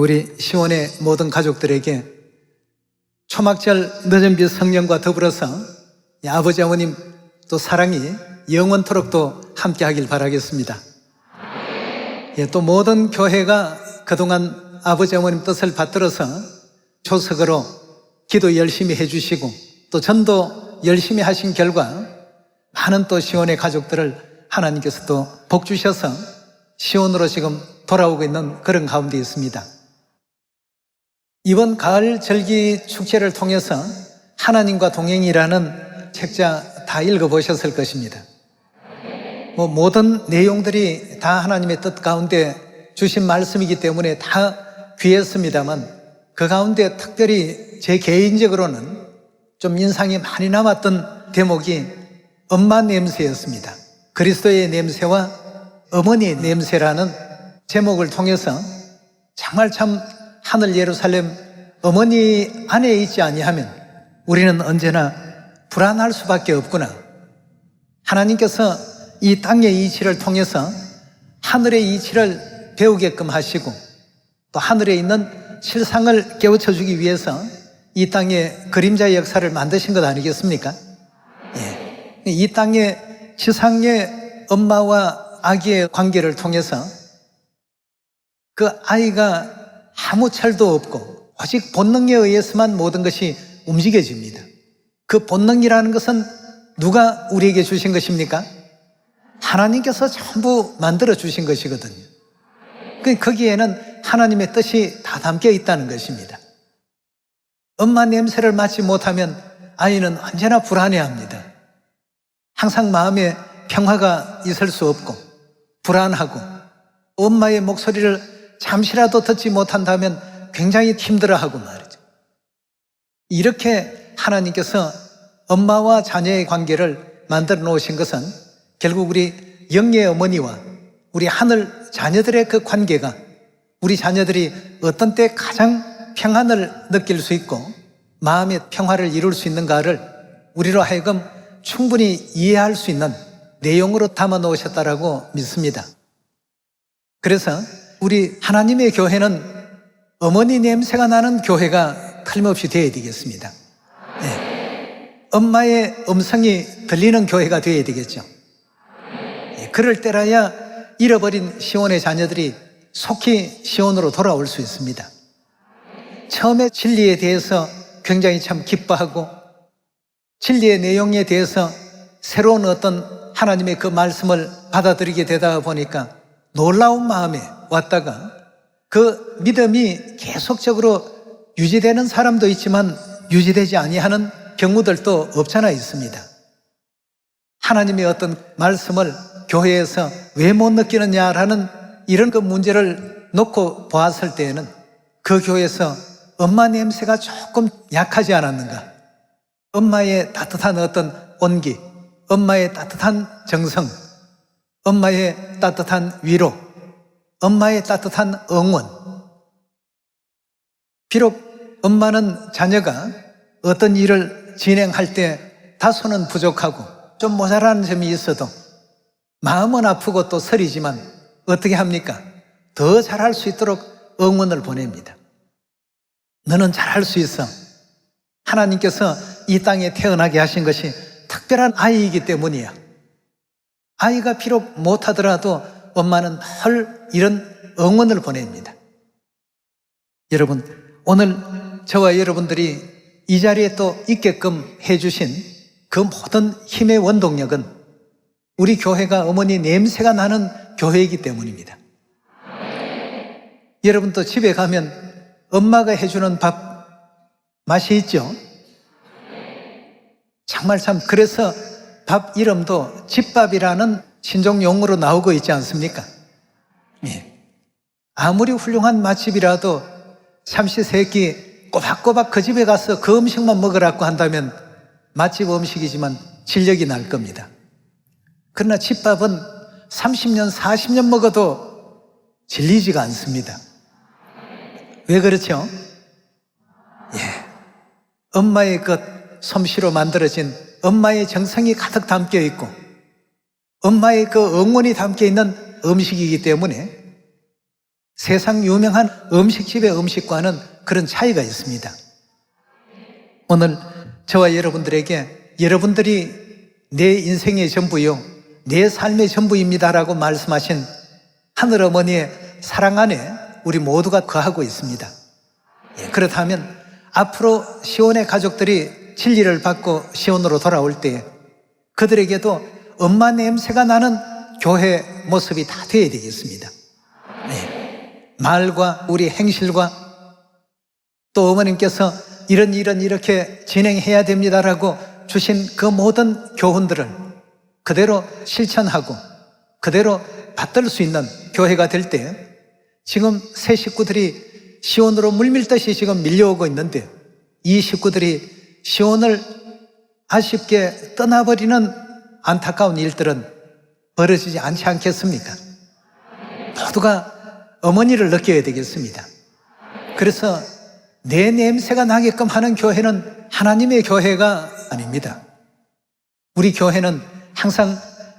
우리 시원의 모든 가족들에게 초막절 늦은 빛 성령과 더불어서 아버지 어머님 또 사랑이 영원토록 또 함께 하길 바라겠습니다. 또 모든 교회가 그동안 아버지 어머님 뜻을 받들어서 조석으로 기도 열심히 해주시고 또 전도 열심히 하신 결과 많은 또 시온의 가족들을 하나님께서 또 복 주셔서 시온으로 지금 돌아오고 있는 그런 가운데 있습니다. 이번 가을 절기 축제를 통해서 하나님과 동행이라는 책자 다 읽어보셨을 것입니다. 모든 내용들이 다 하나님의 뜻 가운데 주신 말씀이기 때문에 다 귀했습니다만 그 가운데 특별히 제 개인적으로는 좀 인상이 많이 남았던 대목이 엄마 냄새였습니다. 그리스도의 냄새와 어머니의 냄새라는 제목을 통해서 정말 참 하늘 예루살렘 어머니 안에 있지 아니하면 우리는 언제나 불안할 수밖에 없구나. 하나님께서 이 땅의 이치를 통해서 하늘의 이치를 배우게끔 하시고 또 하늘에 있는 실상을 깨우쳐 주기 위해서 이 땅에 그림자의 역사를 만드신 것 아니겠습니까? 이 땅의 지상의 엄마와 아기의 관계를 통해서 그 아이가 아무 철도 없고 오직 본능에 의해서만 모든 것이 움직여집니다. 그 본능이라는 것은 누가 우리에게 주신 것입니까? 하나님께서 전부 만들어 주신 것이거든요. 거기에는 하나님의 뜻이 다 담겨 있다는 것입니다. 엄마 냄새를 맡지 못하면 아이는 언제나 불안해합니다. 항상 마음에 평화가 있을 수 없고 불안하고 엄마의 목소리를 잠시라도 듣지 못한다면 굉장히 힘들어하고 말이죠. 이렇게 하나님께서 엄마와 자녀의 관계를 만들어 놓으신 것은 결국 우리 영의 어머니와 우리 하늘 자녀들의 그 관계가 우리 자녀들이 어떤 때 가장 평안을 느낄 수 있고 마음의 평화를 이룰 수 있는가를 우리로 하여금 충분히 이해할 수 있는 내용으로 담아 놓으셨다라고 믿습니다. 그래서 우리 하나님의 교회는 어머니 냄새가 나는 교회가 틀림없이 되어야 되겠습니다. 엄마의 음성이 들리는 교회가 되어야 되겠죠. 그럴 때라야 잃어버린 시온의 자녀들이 속히 시온으로 돌아올 수 있습니다. 처음에 진리에 대해서 굉장히 참 기뻐하고 진리의 내용에 대해서 새로운 어떤 하나님의 그 말씀을 받아들이게 되다 보니까 놀라운 마음에 왔다가 그 믿음이 계속적으로 유지되는 사람도 있지만 유지되지 아니하는 경우들도 없잖아 있습니다. 하나님의 어떤 말씀을 교회에서 왜 못 느끼느냐라는 이런 그 문제를 놓고 보았을 때에는 그 교회에서 엄마 냄새가 조금 약하지 않았는가? 엄마의 따뜻한 어떤 온기, 엄마의 따뜻한 정성, 엄마의 따뜻한 위로, 엄마의 따뜻한 응원. 비록 엄마는 자녀가 어떤 일을 진행할 때 다소는 부족하고 좀 모자라는 점이 있어도 마음은 아프고 또 서리지만 어떻게 합니까? 더 잘할 수 있도록 응원을 보냅니다. 너는 잘할 수 있어. 하나님께서 이 땅에 태어나게 하신 것이 특별한 아이이기 때문이야. 아이가 비록 못하더라도 엄마는 늘 이런 응원을 보냅니다. 여러분, 오늘 저와 여러분들이 이 자리에 또 있게끔 해주신 그 모든 힘의 원동력은 우리 교회가 어머니 냄새가 나는 교회이기 때문입니다. 여러분도 집에 가면 엄마가 해주는 밥 맛이 있죠? 정말 참 그래서 밥 이름도 집밥이라는 신종 용어로 나오고 있지 않습니까? 아무리 훌륭한 맛집이라도 삼시세끼 꼬박꼬박 그 집에 가서 그 음식만 먹으라고 한다면 맛집 음식이지만 질력이 날 겁니다. 그러나 집밥은 30년, 40년 먹어도 질리지가 않습니다. 왜 그렇죠? 엄마의 그 솜씨로 만들어진 엄마의 정성이 가득 담겨 있고 엄마의 그 응원이 담겨 있는 음식이기 때문에 세상 유명한 음식집의 음식과는 그런 차이가 있습니다. 오늘 저와 여러분들에게 여러분들이 내 인생의 전부요, 내 삶의 전부입니다라고 말씀하신 하늘어머니의 사랑 안에 우리 모두가 거하고 있습니다. 그렇다면 앞으로 시온의 가족들이 진리를 받고 시온으로 돌아올 때 그들에게도 엄마 냄새가 나는 교회 모습이 다 되어야 되겠습니다. 말과 우리 행실과 또 어머님께서 이렇게 진행해야 됩니다라고 주신 그 모든 교훈들을 그대로 실천하고 그대로 받들 수 있는 교회가 될 때 지금 새 식구들이 시온으로 물밀듯이 지금 밀려오고 있는데 이 식구들이 시온을 아쉽게 떠나버리는 안타까운 일들은 벌어지지 않지 않겠습니까? 모두가 어머니를 느껴야 되겠습니다. 그래서 내 냄새가 나게끔 하는 교회는 하나님의 교회가 아닙니다. 우리 교회는 항상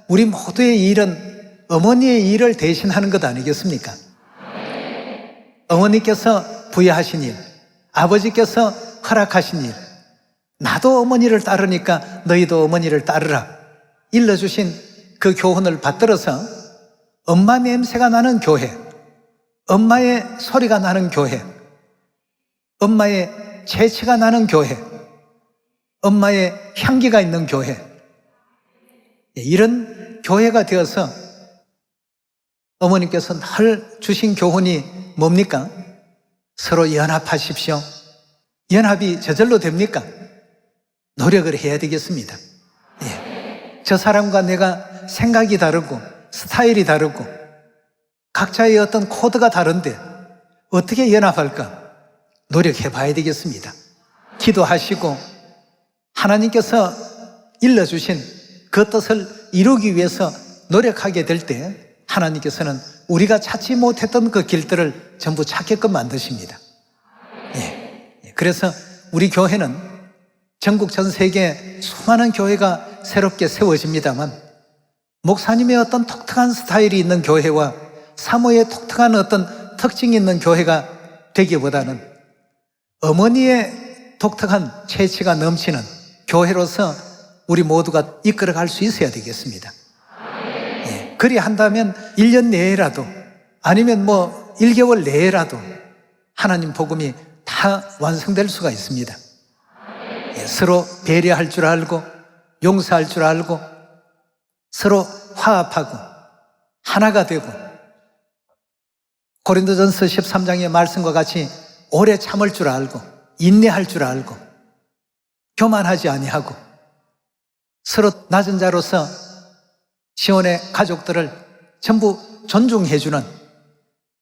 우리 모두의 일은 어머니의 일을 대신하는 것 아니겠습니까? 어머니께서 부여하신 일, 아버지께서 허락하신 일, 나도 어머니를 따르니까 너희도 어머니를 따르라 일러주신 그 교훈을 받들어서 엄마 냄새가 나는 교회, 엄마의 소리가 나는 교회, 엄마의 재치가 나는 교회, 엄마의 향기가 있는 교회, 이런 교회가 되어서 어머님께서 늘 주신 교훈이 뭡니까? 서로 연합하십시오. 연합이 저절로 됩니까? 노력을 해야 되겠습니다. 저 사람과 내가 생각이 다르고 스타일이 다르고 각자의 어떤 코드가 다른데 어떻게 연합할까? 노력해 봐야 되겠습니다. 기도하시고 하나님께서 일러주신 그 뜻을 이루기 위해서 노력하게 될 때 하나님께서는 우리가 찾지 못했던 그 길들을 전부 찾게끔 만드십니다. 그래서 우리 교회는 전국 전 세계 수많은 교회가 새롭게 세워집니다만 목사님의 어떤 독특한 스타일이 있는 교회와 사모의 독특한 어떤 특징이 있는 교회가 되기보다는 어머니의 독특한 체취가 넘치는 교회로서 우리 모두가 이끌어갈 수 있어야 되겠습니다. 그리 한다면 1년 내에라도 아니면 1개월 내에라도 하나님 복음이 다 완성될 수가 있습니다. 서로 배려할 줄 알고 용서할 줄 알고 서로 화합하고 하나가 되고 고린도전서 13장의 말씀과 같이 오래 참을 줄 알고 인내할 줄 알고 교만하지 아니하고 서로 낮은 자로서 시온의 가족들을 전부 존중해주는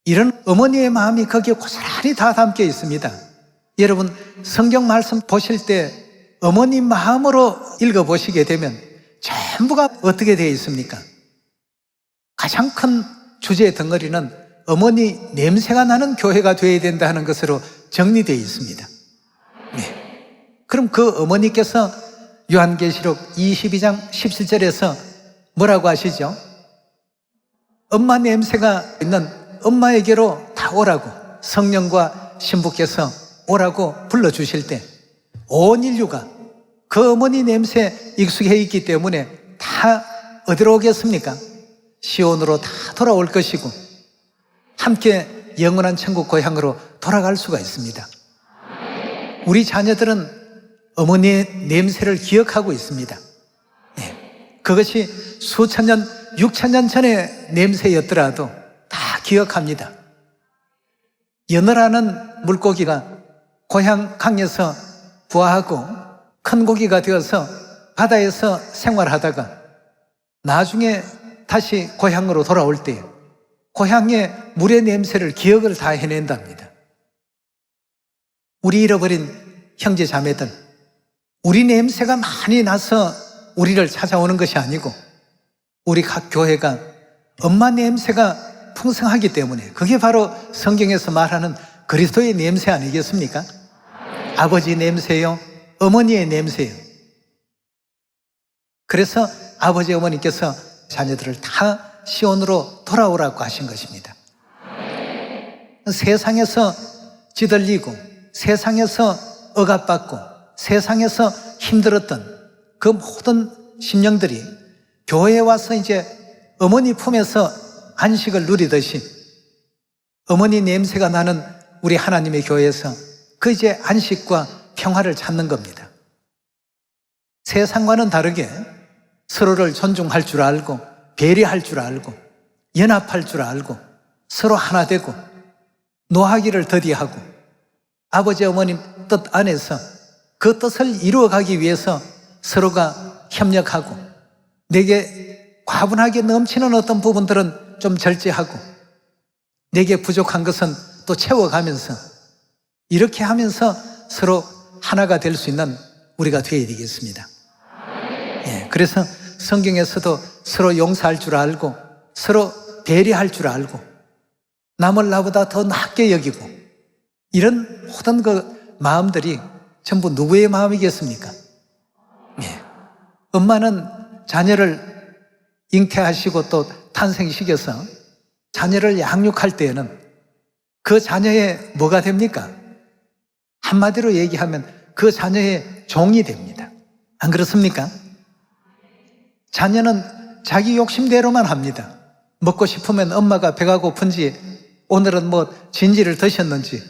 이런 어머니의 마음이 거기에 고스란히 다 담겨 있습니다. 여러분 성경 말씀 보실 때 어머니 마음으로 읽어보시게 되면 전부가 어떻게 되어 있습니까? 가장 큰 주제의 덩어리는 어머니 냄새가 나는 교회가 되어야 된다 하는 것으로 정리되어 있습니다. 그럼 그 어머니께서 요한계시록 22장 17절에서 뭐라고 하시죠? 엄마 냄새가 있는 엄마에게로 다 오라고 성령과 신부께서 오라고 불러주실 때 온 인류가 그 어머니 냄새에 익숙해 있기 때문에 다 어디로 오겠습니까? 시온으로 다 돌아올 것이고 함께 영원한 천국 고향으로 돌아갈 수가 있습니다. 우리 자녀들은 어머니의 냄새를 기억하고 있습니다. 그것이 수천 년, 6천 년 전의 냄새였더라도 다 기억합니다. 연어라는 물고기가 고향 강에서 부화하고 큰 고기가 되어서 바다에서 생활하다가 나중에 다시 고향으로 돌아올 때 고향의 물의 냄새를 기억을 다 해낸답니다. 우리 잃어버린 형제 자매들, 우리 냄새가 많이 나서 우리를 찾아오는 것이 아니고 우리 각 교회가 엄마 냄새가 풍성하기 때문에 그게 바로 성경에서 말하는 그리스도의 냄새 아니겠습니까? 아버지 냄새요, 어머니의 냄새요. 그래서 아버지 어머니께서 자녀들을 다 시온으로 돌아오라고 하신 것입니다. 세상에서 찌들리고 세상에서 억압받고 세상에서 힘들었던 그 모든 심령들이 교회에 와서 이제 어머니 품에서 안식을 누리듯이 어머니 냄새가 나는 우리 하나님의 교회에서 그 이제 안식과 평화를 찾는 겁니다. 세상과는 다르게 서로를 존중할 줄 알고 배려할 줄 알고 연합할 줄 알고 서로 하나 되고 노하기를 더디하고 아버지 어머님 뜻 안에서 그 뜻을 이루어가기 위해서 서로가 협력하고 내게 과분하게 넘치는 어떤 부분들은 좀 절제하고 내게 부족한 것은 또 채워가면서 이렇게 하면서 서로 하나가 될 수 있는 우리가 되어야 되겠습니다. 그래서 성경에서도 서로 용서할 줄 알고 서로 배려할 줄 알고 남을 나보다 더 낫게 여기고 이런 모든 그 마음들이 전부 누구의 마음이겠습니까? 엄마는 자녀를 잉태하시고 또 탄생시켜서 자녀를 양육할 때에는 그 자녀의 뭐가 됩니까? 한마디로 얘기하면 그 자녀의 종이 됩니다. 안 그렇습니까? 자녀는 자기 욕심대로만 합니다. 먹고 싶으면 엄마가 배가 고픈지 오늘은 뭐 진지를 드셨는지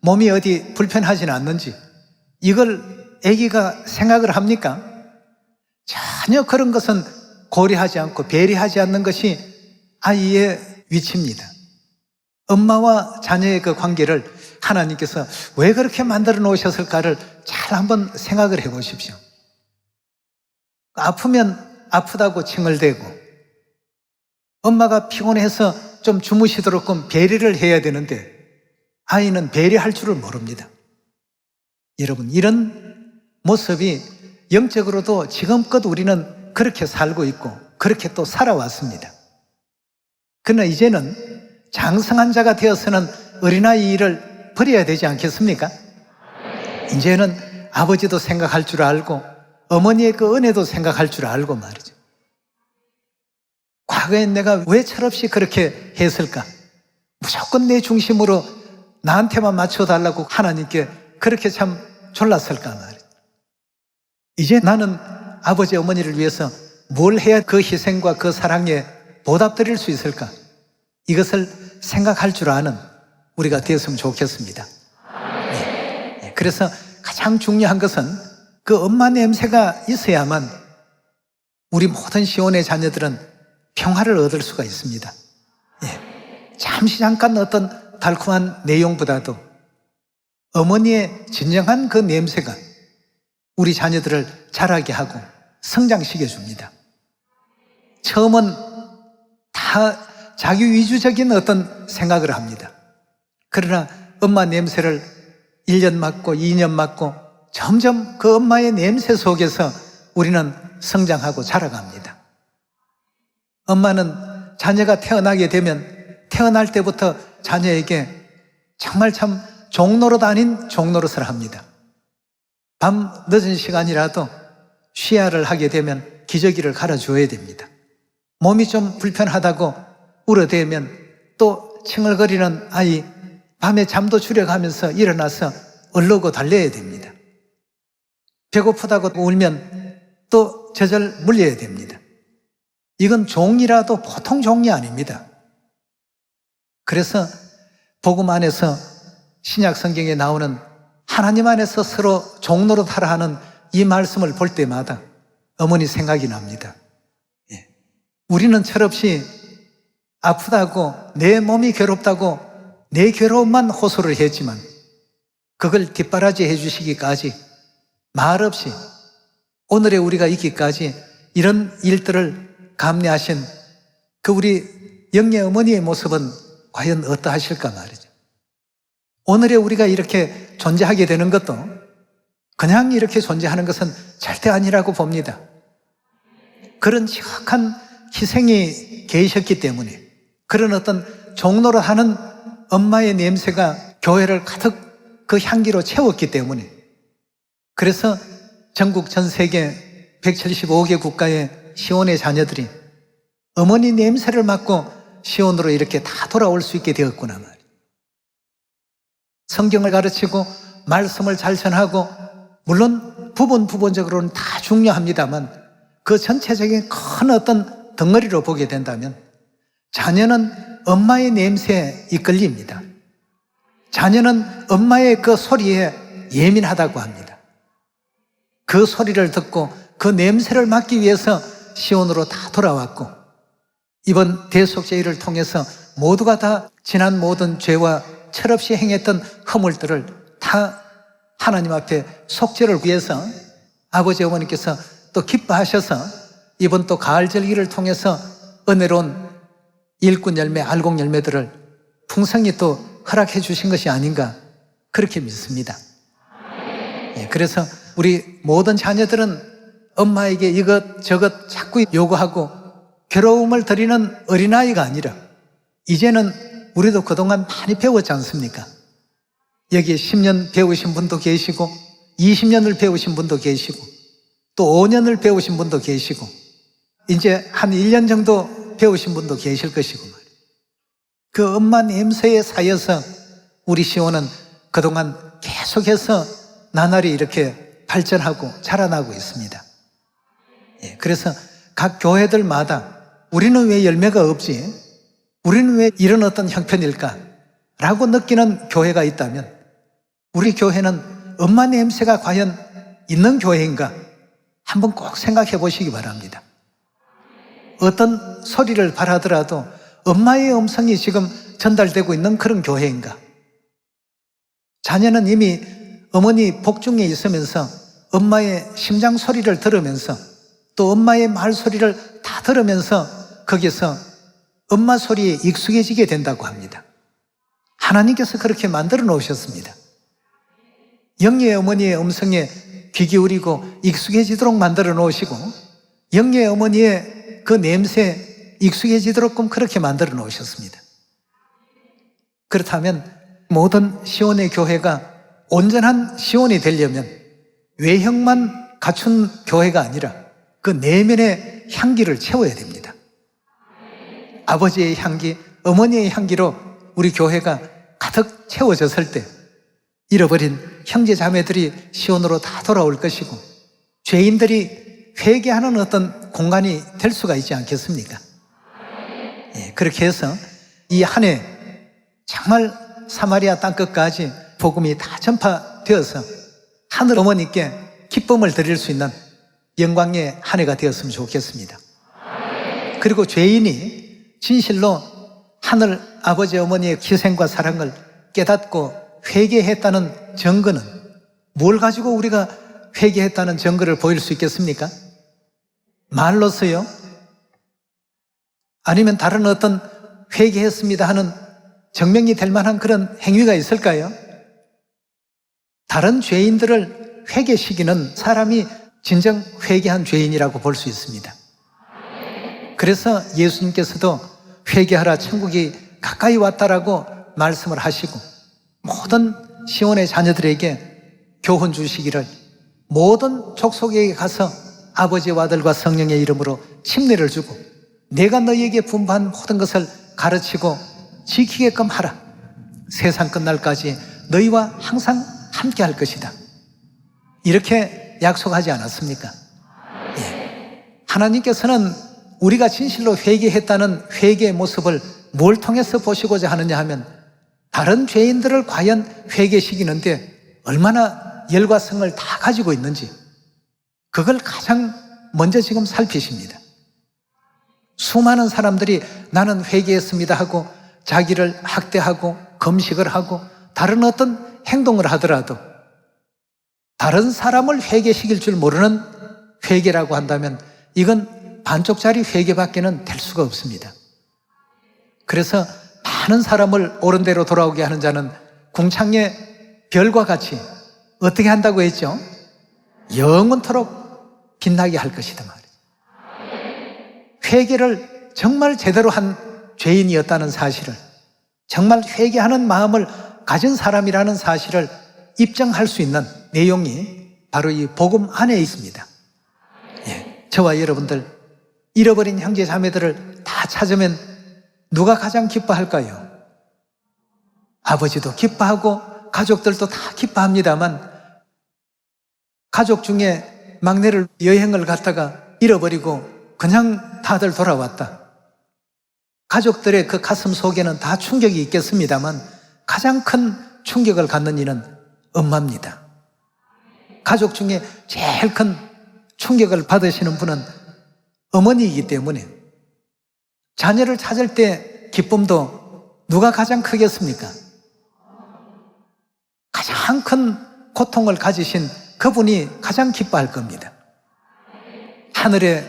몸이 어디 불편하진 않는지 이걸 아기가 생각을 합니까? 전혀 그런 것은 고려하지 않고 배려하지 않는 것이 아이의 위치입니다. 엄마와 자녀의 그 관계를 하나님께서 왜 그렇게 만들어 놓으셨을까를 잘 한번 생각을 해 보십시오. 아프면 아프다고 칭얼대고 엄마가 피곤해서 좀 주무시도록 배려를 해야 되는데 아이는 배려할 줄을 모릅니다. 여러분, 이런 모습이 영적으로도 지금껏 우리는 그렇게 살고 있고 그렇게 또 살아왔습니다. 그러나 이제는 장성한 자가 되어서는 어린아이 일을 버려야 되지 않겠습니까? 이제는 아버지도 생각할 줄 알고 어머니의 그 은혜도 생각할 줄 알고 말이죠. 과거엔 내가 왜 철없이 그렇게 했을까? 무조건 내 중심으로 나한테만 맞춰달라고 하나님께 그렇게 참 졸랐을까 말이죠. 이제 나는 아버지 어머니를 위해서 뭘 해야 그 희생과 그 사랑에 보답드릴 수 있을까? 이것을 생각할 줄 아는 우리가 되었으면 좋겠습니다. 그래서 가장 중요한 것은 그 엄마 냄새가 있어야만 우리 모든 시온의 자녀들은 평화를 얻을 수가 있습니다. 잠시 잠깐 어떤 달콤한 내용보다도 어머니의 진정한 그 냄새가 우리 자녀들을 자라게 하고 성장시켜 줍니다. 처음은 다 자기 위주적인 어떤 생각을 합니다. 그러나 엄마 냄새를 1년 맡고 2년 맡고 점점 그 엄마의 냄새 속에서 우리는 성장하고 자라갑니다. 엄마는 자녀가 태어나게 되면 태어날 때부터 자녀에게 정말 참 종노릇 아닌 종노릇을 합니다. 밤 늦은 시간이라도 쉬야를 하게 되면 기저귀를 갈아줘야 됩니다. 몸이 좀 불편하다고 울어대면 또 칭얼거리는 아이 밤에 잠도 줄여가면서 일어나서 얼르고 달려야 됩니다. 배고프다고 울면 또 제절 물려야 됩니다. 이건 종이라도 보통 종이 아닙니다. 그래서 복음 안에서 신약 성경에 나오는 하나님 안에서 서로 종노릇하라 하는 이 말씀을 볼 때마다 어머니 생각이 납니다. 우리는 철없이 아프다고 내 몸이 괴롭다고 내 괴로움만 호소를 했지만 그걸 뒷바라지 해주시기까지 말없이 오늘의 우리가 있기까지 이런 일들을 감내하신 그 우리 영예 어머니의 모습은 과연 어떠하실까 말이죠. 오늘의 우리가 이렇게 존재하게 되는 것도 그냥 이렇게 존재하는 것은 절대 아니라고 봅니다. 그런 지극한 희생이 계셨기 때문에 그런 어떤 종로를 하는 엄마의 냄새가 교회를 가득 그 향기로 채웠기 때문에 그래서 전국 전 세계 175개 국가의 시온의 자녀들이 어머니 냄새를 맡고 시온으로 이렇게 다 돌아올 수 있게 되었구나 말이에요. 성경을 가르치고 말씀을 잘 전하고, 물론 부분적으로는 다 중요합니다만 그 전체적인 큰 어떤 덩어리로 보게 된다면 자녀는 엄마의 냄새에 이끌립니다. 자녀는 엄마의 그 소리에 예민하다고 합니다. 그 소리를 듣고 그 냄새를 맡기 위해서 시온으로 다 돌아왔고, 이번 대속죄일을 통해서 모두가 다 지난 모든 죄와 철없이 행했던 허물들을 다 하나님 앞에 속죄를 위해서 아버지 어머니께서 또 기뻐하셔서 이번 또 가을 절기를 통해서 은혜로운 일꾼 열매, 알곡 열매들을 풍성히 또 허락해 주신 것이 아닌가, 그렇게 믿습니다. 그래서 우리 모든 자녀들은 엄마에게 이것저것 자꾸 요구하고 괴로움을 드리는 어린아이가 아니라, 이제는 우리도 그동안 많이 배웠지 않습니까? 여기 10년 배우신 분도 계시고 20년을 배우신 분도 계시고 또 5년을 배우신 분도 계시고 이제 한 1년 정도 배우신 분도 계실 것이고 말이에요. 그 엄마 냄새에 쌓여서 우리 시온은 그동안 계속해서 나날이 이렇게 발전하고 자라나고 있습니다. 그래서 각 교회들마다 우리는 왜 열매가 없지? 우리는 왜 이런 어떤 형편일까? 라고 느끼는 교회가 있다면 우리 교회는 엄마 냄새가 과연 있는 교회인가? 한번 꼭 생각해 보시기 바랍니다. 어떤 소리를 바라더라도 엄마의 음성이 지금 전달되고 있는 그런 교회인가? 자녀는 이미 어머니 복중에 있으면서 엄마의 심장 소리를 들으면서 또 엄마의 말 소리를 다 들으면서 거기서 엄마 소리에 익숙해지게 된다고 합니다. 하나님께서 그렇게 만들어 놓으셨습니다. 영예의 어머니의 음성에 귀 기울이고 익숙해지도록 만들어 놓으시고 영예의 어머니의 그 냄새에 익숙해지도록끔 그렇게 만들어 놓으셨습니다. 그렇다면 모든 시온의 교회가 온전한 시온이 되려면 외형만 갖춘 교회가 아니라 그 내면의 향기를 채워야 됩니다. 아버지의 향기, 어머니의 향기로 우리 교회가 가득 채워졌을 때 잃어버린 형제 자매들이 시온으로 다 돌아올 것이고 죄인들이 회개하는 어떤 공간이 될 수가 있지 않겠습니까? 그렇게 해서 이 한 해 정말 사마리아 땅끝까지 복음이 다 전파되어서 하늘 어머니께 기쁨을 드릴 수 있는 영광의 한 해가 되었으면 좋겠습니다. 그리고 죄인이 진실로 하늘 아버지 어머니의 희생과 사랑을 깨닫고 회개했다는 증거는 뭘 가지고 우리가 회개했다는 증거를 보일 수 있겠습니까? 말로서요? 아니면 다른 어떤 회개했습니다 하는 증명이 될 만한 그런 행위가 있을까요? 다른 죄인들을 회개시키는 사람이 진정 회개한 죄인이라고 볼 수 있습니다. 그래서 예수님께서도 회개하라 천국이 가까이 왔다라고 말씀을 하시고 모든 시온의 자녀들에게 교훈 주시기를 모든 족속에게 가서 아버지와 아들과 성령의 이름으로 침례를 주고 내가 너희에게 분부한 모든 것을 가르치고 지키게끔 하라. 세상 끝날까지 너희와 항상 함께 할 것이다. 이렇게 약속하지 않았습니까? 하나님께서는 우리가 진실로 회개했다는 회개의 모습을 뭘 통해서 보시고자 하느냐 하면 다른 죄인들을 과연 회개시키는데 얼마나 열과 성을 다 가지고 있는지 그걸 가장 먼저 지금 살피십니다. 수많은 사람들이 나는 회개했습니다 하고 자기를 학대하고 금식을 하고 다른 어떤 행동을 하더라도 다른 사람을 회개시킬 줄 모르는 회개라고 한다면 이건 반쪽짜리 회개밖에는 될 수가 없습니다. 그래서 많은 사람을 옳은 대로 돌아오게 하는 자는 궁창의 별과 같이 어떻게 한다고 했죠? 영원토록 빛나게 할 것이다 말이에요. 회개를 정말 제대로 한 죄인이었다는 사실을, 정말 회개하는 마음을 가진 사람이라는 사실을 입증할 수 있는 내용이 바로 이 복음 안에 있습니다. 저와 여러분들 잃어버린 형제 자매들을 다 찾으면 누가 가장 기뻐할까요? 아버지도 기뻐하고 가족들도 다 기뻐합니다만 가족 중에 막내를 여행을 갔다가 잃어버리고 그냥 다들 돌아왔다. 가족들의 그 가슴 속에는 다 충격이 있겠습니다만 가장 큰 충격을 갖는 이는 엄마입니다. 가족 중에 제일 큰 충격을 받으시는 분은 어머니이기 때문에 자녀를 찾을 때 기쁨도 누가 가장 크겠습니까? 가장 큰 고통을 가지신 그분이 가장 기뻐할 겁니다. 하늘의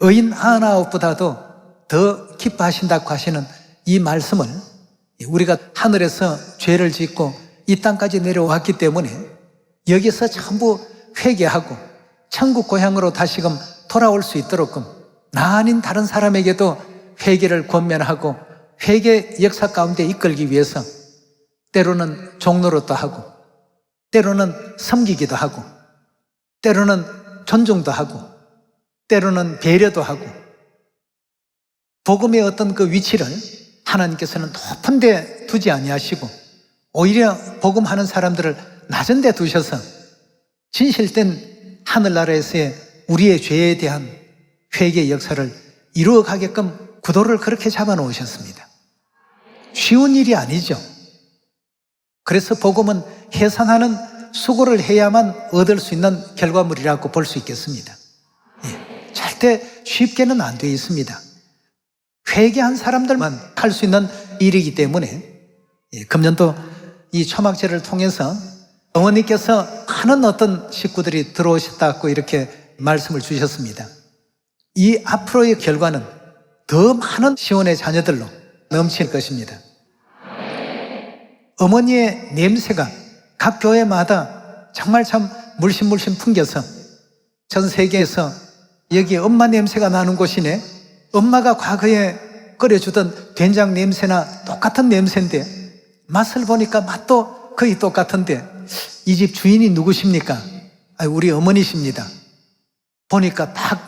의인 99보다도 더 기뻐하신다고 하시는 이 말씀을 우리가 하늘에서 죄를 짓고 이 땅까지 내려왔기 때문에 여기서 전부 회개하고 천국 고향으로 다시금 돌아올 수 있도록 나 아닌 다른 사람에게도 회개를 권면하고 회개 역사 가운데 이끌기 위해서 때로는 종노릇도 하고 때로는 섬기기도 하고 때로는 존중도 하고 때로는 배려도 하고 복음의 어떤 그 위치를 하나님께서는 높은 데 두지 아니하시고 오히려 복음하는 사람들을 낮은 데 두셔서 진실된 하늘나라에서의 우리의 죄에 대한 회개 역사를 이루어가게끔 구도를 그렇게 잡아놓으셨습니다. 쉬운 일이 아니죠. 그래서 복음은 해산하는 수고를 해야만 얻을 수 있는 결과물이라고 볼 수 있겠습니다. 절대 쉽게는 안 되어 있습니다. 회개한 사람들만 할 수 있는 일이기 때문에 금년도 이 초막제를 통해서 어머니께서 많은 어떤 식구들이 들어오셨다고 이렇게 말씀을 주셨습니다. 이 앞으로의 결과는 더 많은 시온의 자녀들로 넘칠 것입니다. 어머니의 냄새가 각 교회마다 정말 참 물씬 풍겨서 전 세계에서 여기 엄마 냄새가 나는 곳이네, 엄마가 과거에 끓여주던 된장 냄새나 똑같은 냄새인데 맛을 보니까 맛도 거의 똑같은데 이 집 주인이 누구십니까? 우리 어머니십니다. 보니까 딱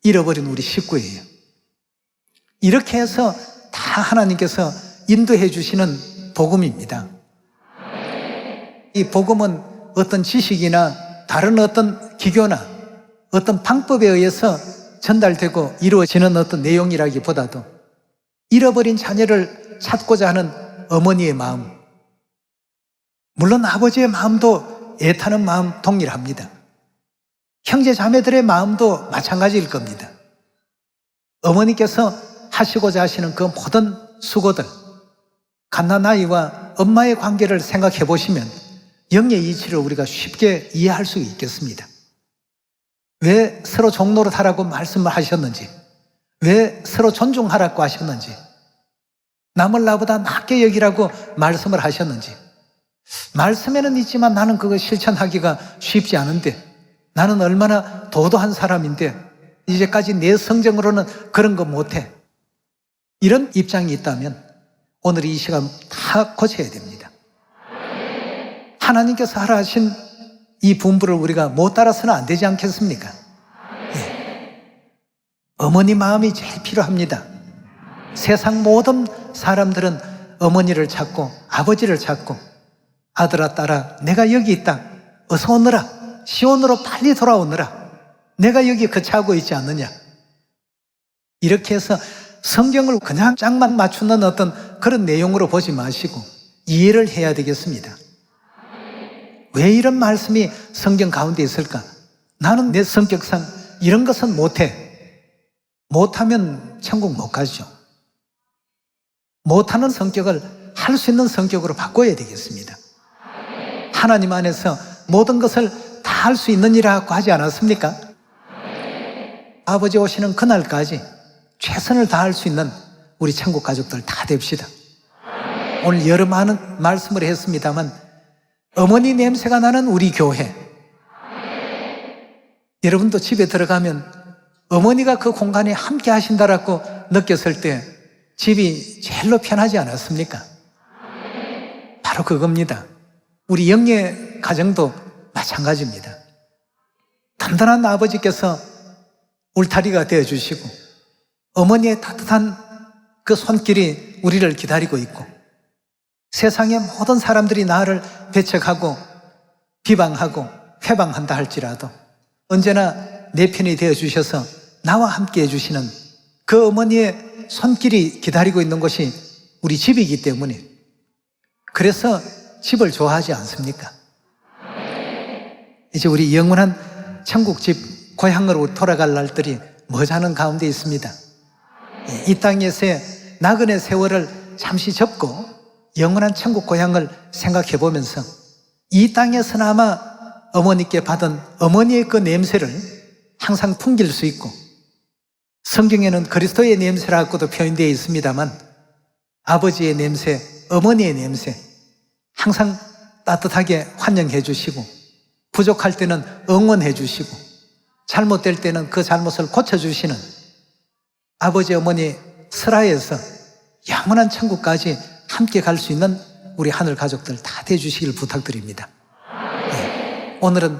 잃어버린 우리 식구예요. 이렇게 해서 다 하나님께서 인도해 주시는 복음입니다. 이 복음은 어떤 지식이나 다른 어떤 기교나 어떤 방법에 의해서 전달되고 이루어지는 어떤 내용이라기보다도 잃어버린 자녀를 찾고자 하는 어머니의 마음, 물론 아버지의 마음도 애타는 마음 동일합니다. 형제 자매들의 마음도 마찬가지일 겁니다. 어머니께서 하시고자 하시는 그 모든 수고들, 갓난아이와 엄마의 관계를 생각해 보시면 영의 이치를 우리가 쉽게 이해할 수 있겠습니다. 왜 서로 종노릇하라고 말씀을 하셨는지, 왜 서로 존중하라고 하셨는지, 남을 나보다 낫게 여기라고 말씀을 하셨는지, 말씀에는 있지만 나는 그거 실천하기가 쉽지 않은데, 나는 얼마나 도도한 사람인데 이제까지 내 성정으로는 그런 거 못해, 이런 입장이 있다면 오늘 이 시간 다 고쳐야 됩니다. 하나님께서 하라 하신 이 분부를 우리가 못 따라서는 안 되지 않겠습니까? 어머니 마음이 제일 필요합니다. 세상 모든 사람들은 어머니를 찾고 아버지를 찾고 아들아 딸아 내가 여기 있다, 어서 오너라, 시온으로 빨리 돌아오너라, 내가 여기 거처하고 있지 않느냐, 이렇게 해서 성경을 그냥 짝만 맞추는 어떤 그런 내용으로 보지 마시고 이해를 해야 되겠습니다. 왜 이런 말씀이 성경 가운데 있을까? 나는 내 성격상 이런 것은 못해. 못하면 천국 못 가죠. 못하는 성격을 할 수 있는 성격으로 바꿔야 되겠습니다. 하나님 안에서 모든 것을 다 할 수 있는 일이라고 하지 않았습니까? 아버지 오시는 그날까지 최선을 다할 수 있는 우리 천국 가족들 다 됩시다. 오늘 여러 많은 말씀을 했습니다만 어머니 냄새가 나는 우리 교회, 여러분도 집에 들어가면 어머니가 그 공간에 함께 하신다라고 느꼈을 때 집이 제일로 편하지 않았습니까? 바로 그겁니다. 우리 영예 가정도 마찬가지입니다. 단단한 아버지께서 울타리가 되어주시고 어머니의 따뜻한 그 손길이 우리를 기다리고 있고 세상의 모든 사람들이 나를 배척하고 비방하고 회방한다 할지라도 언제나 내 편이 되어주셔서 나와 함께 해주시는 그 어머니의 손길이 기다리고 있는 곳이 우리 집이기 때문에, 그래서 집을 좋아하지 않습니까? 이제 우리 영원한 천국집 고향으로 돌아갈 날들이 머지않은 가운데 있습니다. 이 땅에서의 나그네 세월을 잠시 접고 영원한 천국 고향을 생각해 보면서 이 땅에서나마 어머니께 받은 어머니의 그 냄새를 항상 풍길 수 있고, 성경에는 그리스도의 냄새라고도 표현되어 있습니다만 아버지의 냄새, 어머니의 냄새 항상 따뜻하게 환영해 주시고, 부족할 때는 응원해 주시고, 잘못될 때는 그 잘못을 고쳐주시는 아버지 어머니 슬하에서 영원한 천국까지 함께 갈 수 있는 우리 하늘 가족들 다 되어주시길 부탁드립니다. 네. 오늘은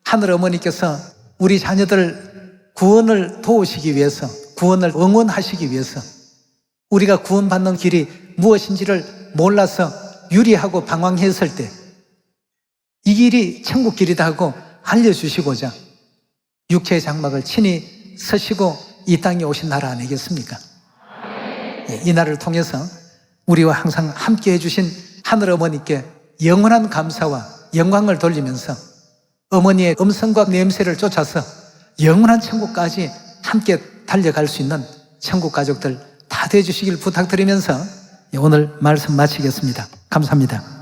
하늘 어머니께서 우리 자녀들 구원을 도우시기 위해서, 구원을 응원하시기 위해서 우리가 구원받는 길이 무엇인지를 몰라서 유리하고 방황했을 때 이 길이 천국 길이다 하고 알려주시고자 육체의 장막을 친히 서시고 이 땅에 오신 나라 아니겠습니까? 이 날을 통해서 우리와 항상 함께 해주신 하늘 어머니께 영원한 감사와 영광을 돌리면서 어머니의 음성과 냄새를 쫓아서 영원한 천국까지 함께 달려갈 수 있는 천국 가족들 다 되어주시길 부탁드리면서 오늘 말씀 마치겠습니다. 감사합니다.